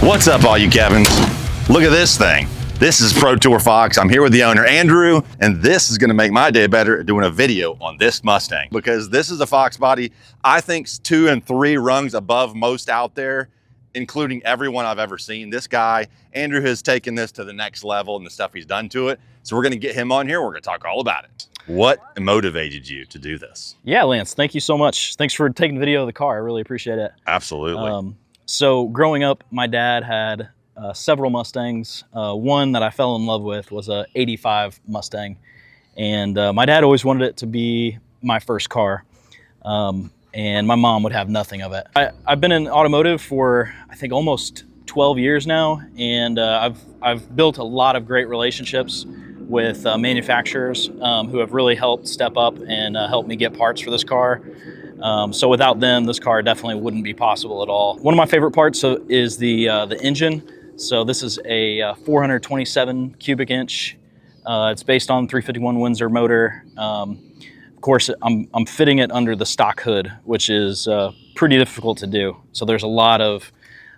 What's up, all you Kevins? Look at this thing. This is Pro Tour Fox. I'm here with the owner, Andrew, and this is gonna make my day better doing a video on this Mustang, because this is a Foxbody I think 2 and 3 rungs above most out there, including everyone I've ever seen. This guy, Andrew, has taken this to the next level and the stuff he's done to it. So we're gonna get him on here. We're gonna talk all about it. What motivated you to do this? Yeah, Lance, thank you so much. Thanks for taking the video of the car. I really appreciate it. Absolutely. So growing up, my dad had several Mustangs. One that I fell in love with was a '85 Mustang. And my dad always wanted it to be my first car. And my mom would have nothing of it. I've been in automotive for, I think, almost 12 years now. And I've built a lot of great relationships with manufacturers who have really helped step up and help me get parts for this car. So without them, this car definitely wouldn't be possible at all. One of my favorite parts is the engine. So this is a 427 cubic inch. It's based on 351 Windsor motor. Of course, I'm fitting it under the stock hood, which is pretty difficult to do. So there's a lot of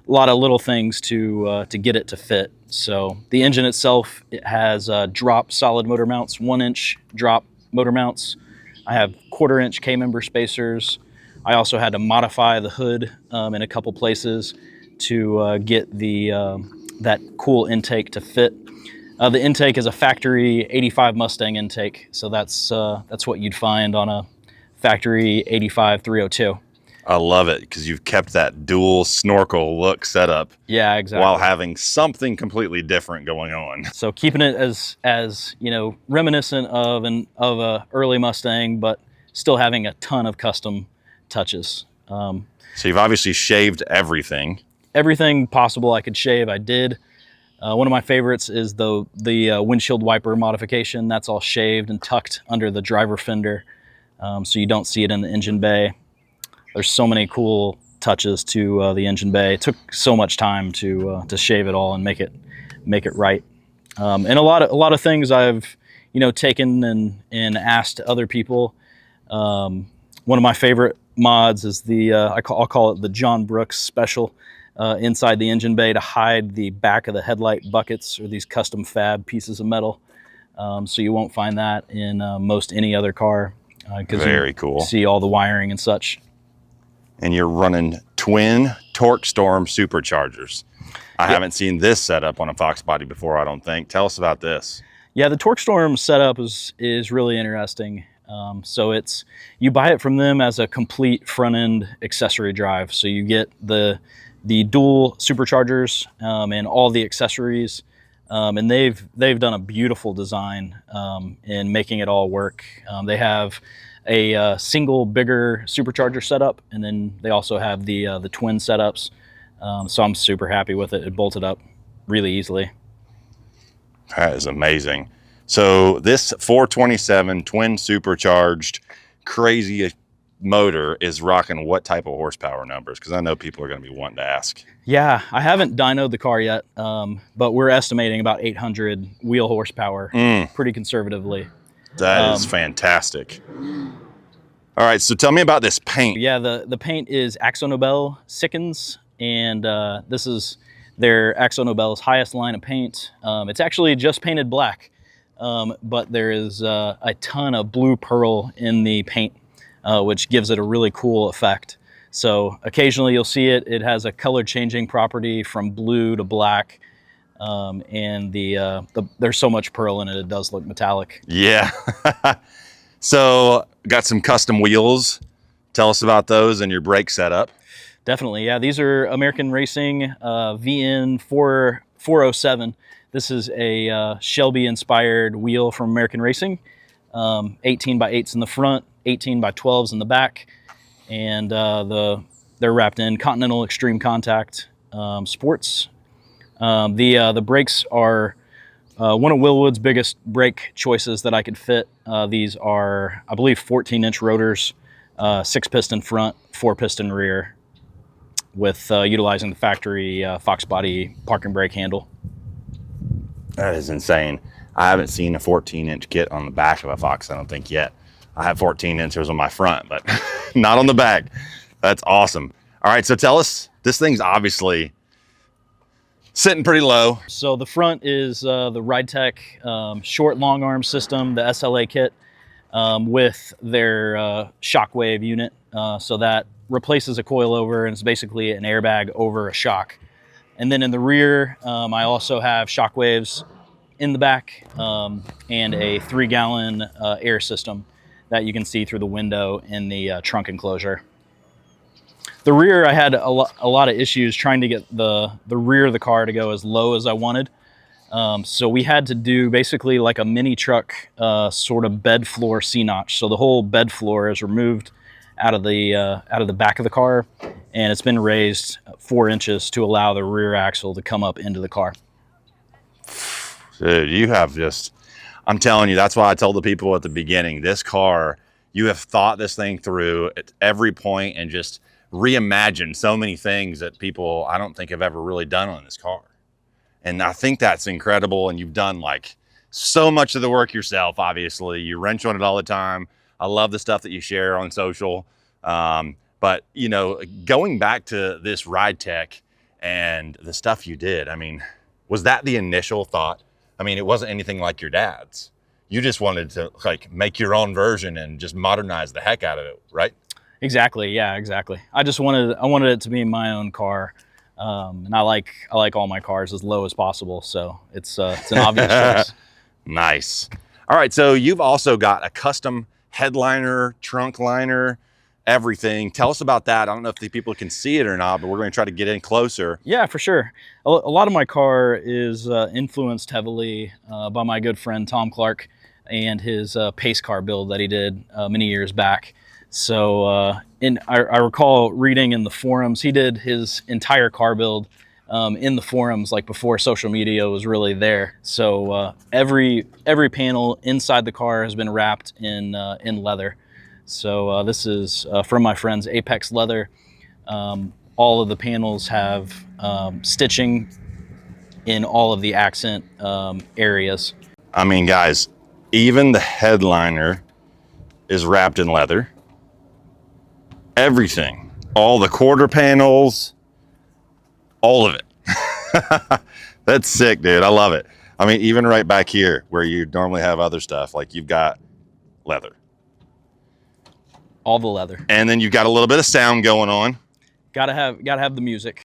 little things to get it to fit. So the engine itself, it has drop solid motor mounts, 1-inch drop motor mounts. I have 1/4-inch K-member spacers. I also had to modify the hood in a couple places to get the that cool intake to fit. The intake is a factory '85 Mustang intake, so that's what you'd find on a factory '85 302. I love it because you've kept that dual snorkel look set up. Yeah, exactly. While having something completely different going on. So keeping it as you know, reminiscent of a early Mustang, but still having a ton of custom touches. So you've obviously shaved everything. Everything possible I could shave, I did. One of my favorites is the windshield wiper modification. That's all shaved and tucked under the driver fender, so you don't see it in the engine bay. There's so many cool touches to the engine bay. It took so much time to shave it all and make it right. And a lot of things I've taken and asked other people. One of my favorite mods is I'll call it the John Brooks special inside the engine bay to hide the back of the headlight buckets, or these custom fab pieces of metal. So you won't find that in most any other car. Very cool. See all the wiring and such. And you're running twin Torque Storm Superchargers. I haven't seen this setup on a Foxbody before, I don't think. Tell us about this. Yeah, the Torque Storm setup is really interesting. So you buy it from them as a complete front end accessory drive. So you get the dual superchargers and all the accessories. And they've done a beautiful design in making it all work. They have a single bigger supercharger setup, and then they also have the twin setups. So I'm super happy with it. It bolted up really easily. That is amazing. So this 427 twin supercharged crazy motor is rocking what type of horsepower numbers? Because I know people are going to be wanting to ask. Yeah, I haven't dynoed the car yet, but we're estimating about 800 wheel horsepower, pretty conservatively. That is fantastic. All right, so tell me about this paint. Yeah, the paint is AkzoNobel Sikkens, and this is their AkzoNobel's highest line of paint. It's actually just painted black, but there is a ton of blue pearl in the paint, which gives it a really cool effect. So occasionally you'll see it. It has a color changing property from blue to black. And there's so much pearl in it, it does look metallic. Yeah. So got some custom wheels. Tell us about those and your brake setup. Definitely, yeah. These are American Racing VN 407. This is a Shelby inspired wheel from American Racing. 18 by 8s in the front, 18 by 12s in the back. And they're wrapped in Continental Extreme Contact sports. The brakes are one of Willwood's biggest brake choices that I could fit. These are, I believe, 14-inch rotors, 6-piston front, 4-piston rear, with utilizing the factory Foxbody parking brake handle. That is insane. I haven't seen a 14-inch kit on the back of a Fox, I don't think, yet. I have 14 inches on my front, but not on the back. That's awesome. All right, so tell us, this thing's obviously Sitting pretty low. So the front is the RideTech short long arm system, the SLA kit, with their shockwave unit. So that replaces a coilover and it's basically an airbag over a shock. And then in the rear, I also have shockwaves in the back and a 3-gallon air system that you can see through the window in the trunk enclosure. The rear, I had a lot of issues trying to get the rear of the car to go as low as I wanted. So we had to do basically like a mini truck sort of bed floor C-notch. So the whole bed floor is removed out of the back of the car, and it's been raised 4 inches to allow the rear axle to come up into the car. Dude, you have just, I'm telling you, that's why I told the people at the beginning, this car, you have thought this thing through at every point and just reimagined so many things that people, I don't think have ever really done on this car. And I think that's incredible. And you've done like so much of the work yourself, obviously. You wrench on it all the time. I love the stuff that you share on social. But, you know, going back to this RideTech and the stuff you did, I mean, was that the initial thought? I mean, it wasn't anything like your dad's. You just wanted to like make your own version and just modernize the heck out of it, right? Exactly. Yeah, exactly. I wanted it to be my own car. And I like all my cars as low as possible. So it's an obvious choice. Nice. All right. So you've also got a custom headliner, trunk liner, everything. Tell us about that. I don't know if the people can see it or not, but we're going to try to get in closer. Yeah, for sure. A lot of my car is influenced heavily by my good friend Tom Clark and his pace car build that he did many years back. So I recall reading in the forums, he did his entire car build in the forums like before social media was really there. So every panel inside the car has been wrapped in leather. So this is from my friend's Apex Leather. All of the panels have stitching in all of the accent areas. I mean, guys, even the headliner is wrapped in leather. Everything, all the quarter panels, all of it. That's sick, dude. I love it. I mean, even right back here where you normally have other stuff, like you've got leather. All the leather. And then you've got a little bit of sound going on. Gotta have the music.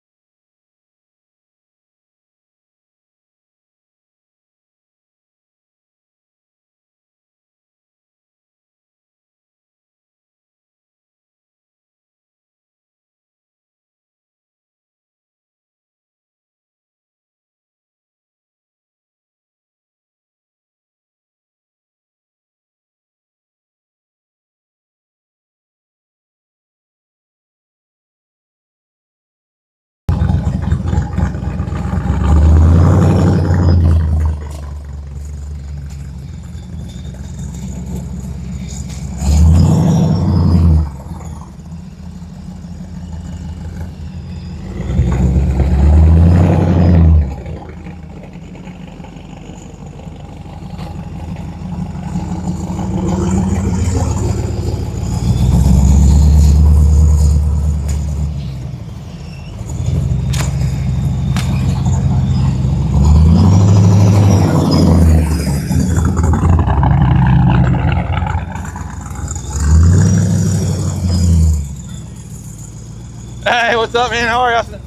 Hey, what's up, man? How are you?